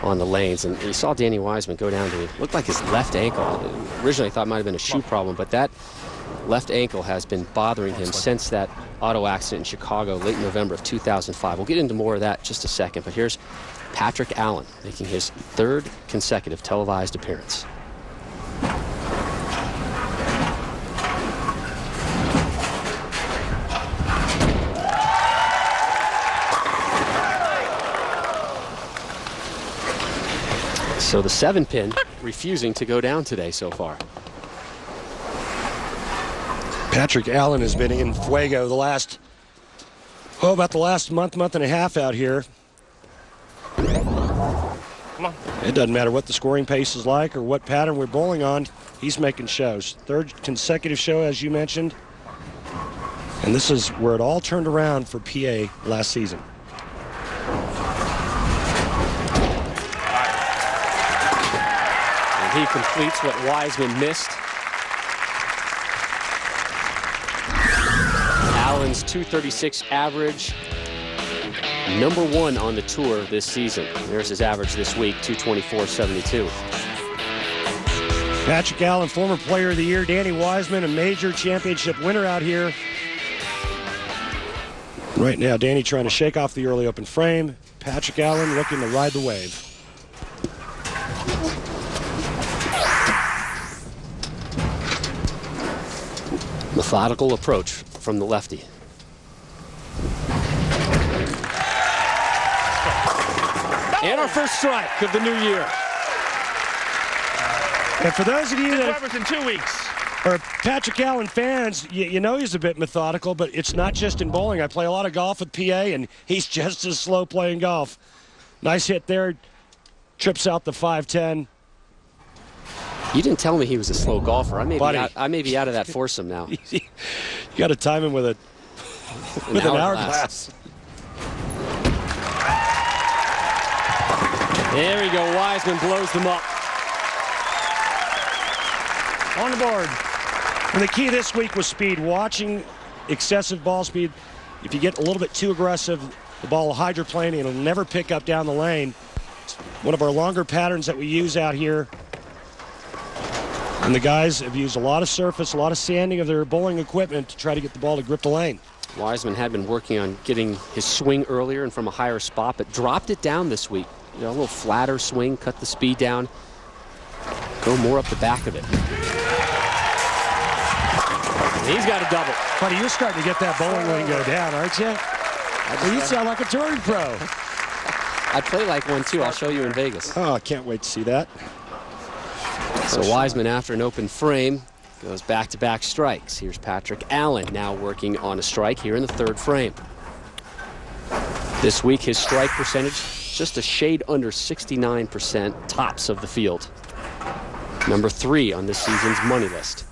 on the lanes. And you saw Danny Wiseman go down to, looked like his left ankle. Originally I thought it might have been a shoe problem, but that left ankle has been bothering him since that auto accident in Chicago late November of 2005. We'll get into more of that in just a second, but here's Patrick Allen making his 3rd consecutive televised appearance. So the 7-pin refusing to go down today so far. Patrick Allen has been in fuego the last, about the last month and a half out here. Come on. It doesn't matter what the scoring pace is like or what pattern we're bowling on, he's making shows. 3rd consecutive show, as you mentioned. And this is where it all turned around for PA last season. He completes what Wiseman missed. Allen's 236 average, #1 on the tour this season. There's his average this week, 224.72. Patrick Allen, former player of the year. Danny Wiseman, a major championship winner out here. Right now, Danny trying to shake off the early open frame. Patrick Allen looking to ride the wave. Methodical approach from the lefty. And our first strike of the new year. And for those of you that in 2 weeks are Patrick Allen fans, you know he's a bit methodical, but it's not just in bowling. I play a lot of golf with PA, and he's just as slow playing golf. Nice hit there. Trips out the 5-10. You didn't tell me he was a slow golfer. I may be out of that foursome now. You got to time him with an hourglass. There we go. Wiseman blows them up. on the board. And the key this week was speed. Watching excessive ball speed. If you get a little bit too aggressive, the ball will hydroplane and it'll never pick up down the lane. It's one of our longer patterns that we use out here. And the guys have used a lot of surface, a lot of sanding of their bowling equipment to try to get the ball to grip the lane. Wiseman had been working on getting his swing earlier and from a higher spot, but dropped it down this week. You know, a little flatter swing, cut the speed down, go more up the back of it. And he's got a double. Buddy, you're starting to get that bowling lingo down, aren't you? Well, you sound like a touring pro. I play like one too. I'll show you in Vegas. Oh, I can't wait to see that. So Wiseman, after an open frame, goes back-to-back strikes. Here's Patrick Allen now working on a strike here in the third frame. This week, his strike percentage just a shade under 69%, tops of the field. Number 3 on this season's money list.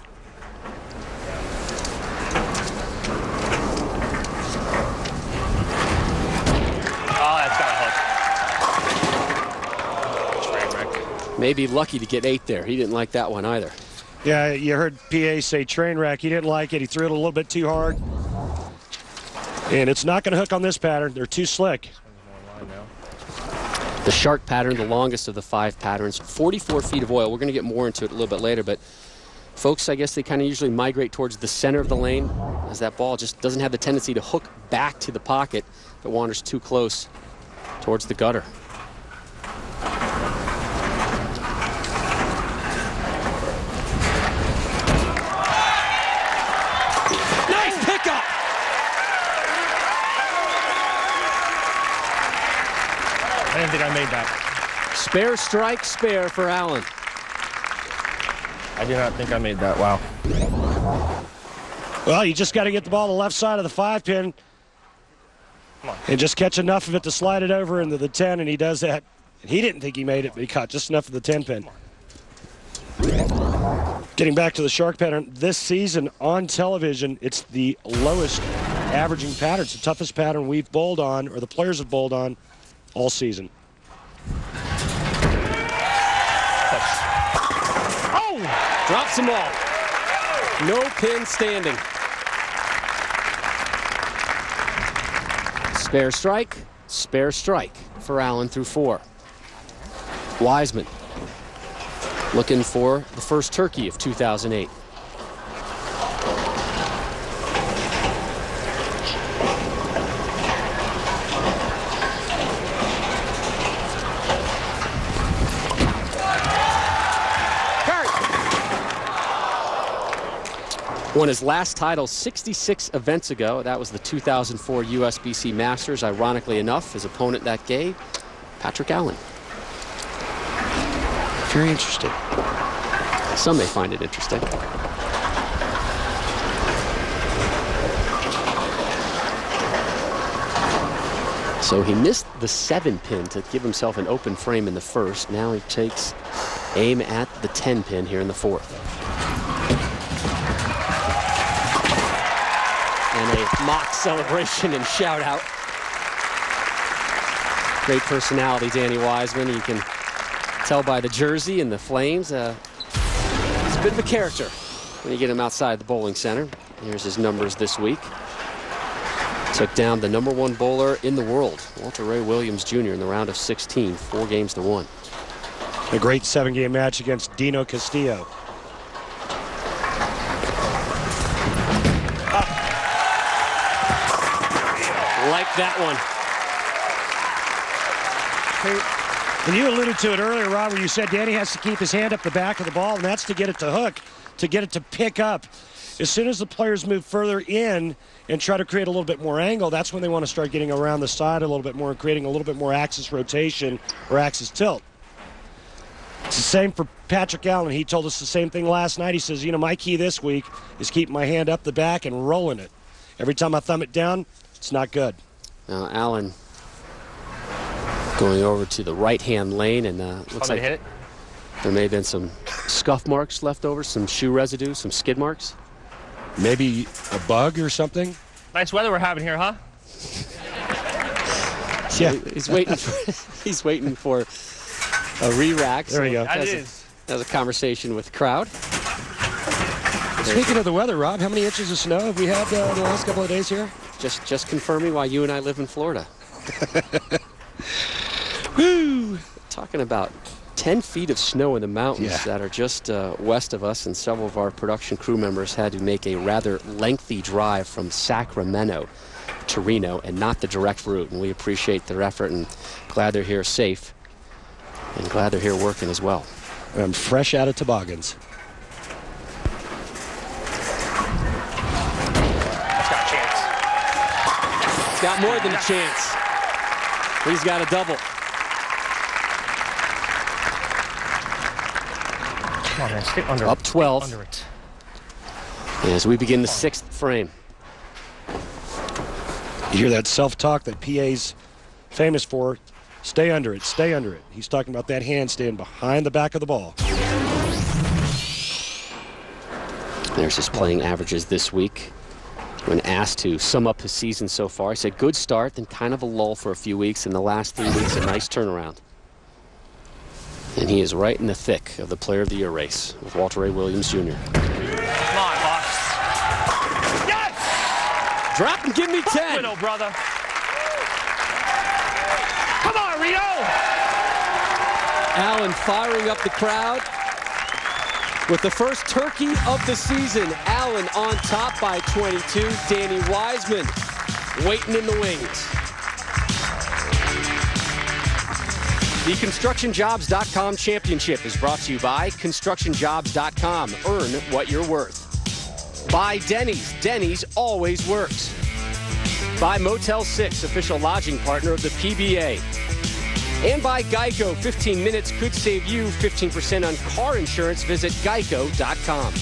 Maybe lucky to get 8 there. He didn't like that one either. Yeah, you heard PA say train wreck. He didn't like it. He threw it a little bit too hard. And it's not going to hook on this pattern. They're too slick. The shark pattern, the longest of the 5 patterns, 44 feet of oil. We're going to get more into it a little bit later, but folks, I guess they kind of usually migrate towards the center of the lane as that ball just doesn't have the tendency to hook back to the pocket if it wanders too close towards the gutter. I didn't think I made that. Spare strike, spare for Allen. I do not think I made that. Wow. Well, you just got to get the ball to the left side of the 5-pin and just catch enough of it to slide it over into the 10, and he does that. And he didn't think he made it, but he caught just enough of the 10-pin. Getting back to the shark pattern, this season on television, it's the lowest averaging pattern. It's the toughest pattern we've bowled on, or the players have bowled on, all season. Oh! Drops them all. No pin standing. Spare strike for Allen through 4. Wiseman looking for the first turkey of 2008. Won his last title 66 events ago. That was the 2004 USBC Masters. Ironically enough, his opponent that day, Patrick Allen. Very interesting. Some may find it interesting. So he missed the 7-pin to give himself an open frame in the first. Now he takes aim at the 10-pin here in the fourth. And a mock celebration and shout out. Great personality, Danny Wiseman. You can tell by the jersey and the flames. He's a bit of a character when you get him outside the bowling center. Here's his numbers this week. Took down the #1 bowler in the world, Walter Ray Williams Jr. in the round of 16, 4 games to 1. A great 7-game match against Dino Castillo. Like that one. And you alluded to it earlier, Rob, where you said Danny has to keep his hand up the back of the ball, and that's to get it to hook, to get it to pick up. As soon as the players move further in and try to create a little bit more angle, that's when they want to start getting around the side a little bit more and creating a little bit more axis rotation or axis tilt. It's the same for Patrick Allen. He told us the same thing last night. He says, you know, my key this week is keeping my hand up the back and rolling it. Every time I thumb it down, it's not good. Now Allen going over to the right-hand lane, and looks like hit it. There may have been some scuff marks left over, some shoe residue, some skid marks. Maybe a bug or something? Nice weather we're having here, huh? Yeah. He's waiting for a re-rack. There you go. That is. That was a conversation with the crowd. Speaking of the weather, Rob, how many inches of snow have we had in the last couple of days here? Just confirming why you and I live in Florida. Woo! Talking about 10 feet of snow in the mountains that are just west of us, and several of our production crew members had to make a rather lengthy drive from Sacramento to Reno, and not the direct route. And we appreciate their effort and glad they're here safe, and glad they're here working as well. I'm fresh out of toboggans. That's got a chance. He's got more than a chance. He's got a double. Come on, man. Stay under Up it. 12. Stay under it. As we begin the 6th frame. You hear that self-talk that PA's famous for? Stay under it, stay under it. He's talking about that hand staying behind the back of the ball. There's his playing averages this week. When asked to sum up his season so far, he said good start, then kind of a lull for a few weeks. In the last 3 weeks, a nice turnaround. And he is right in the thick of the Player of the Year race with Walter Ray Williams Jr. Come on, Bucks. Yes! Drop and give me 10. Widow, brother. Come on, Rio! Allen firing up the crowd with the first turkey of the season. Allen on top by 22. Danny Wiseman waiting in the wings. The Constructionjobs.com Championship is brought to you by Constructionjobs.com. Earn what you're worth. By Denny's. Denny's always works. By Motel 6, official lodging partner of the PBA. And by Geico. 15 minutes could save you 15% on car insurance. Visit geico.com.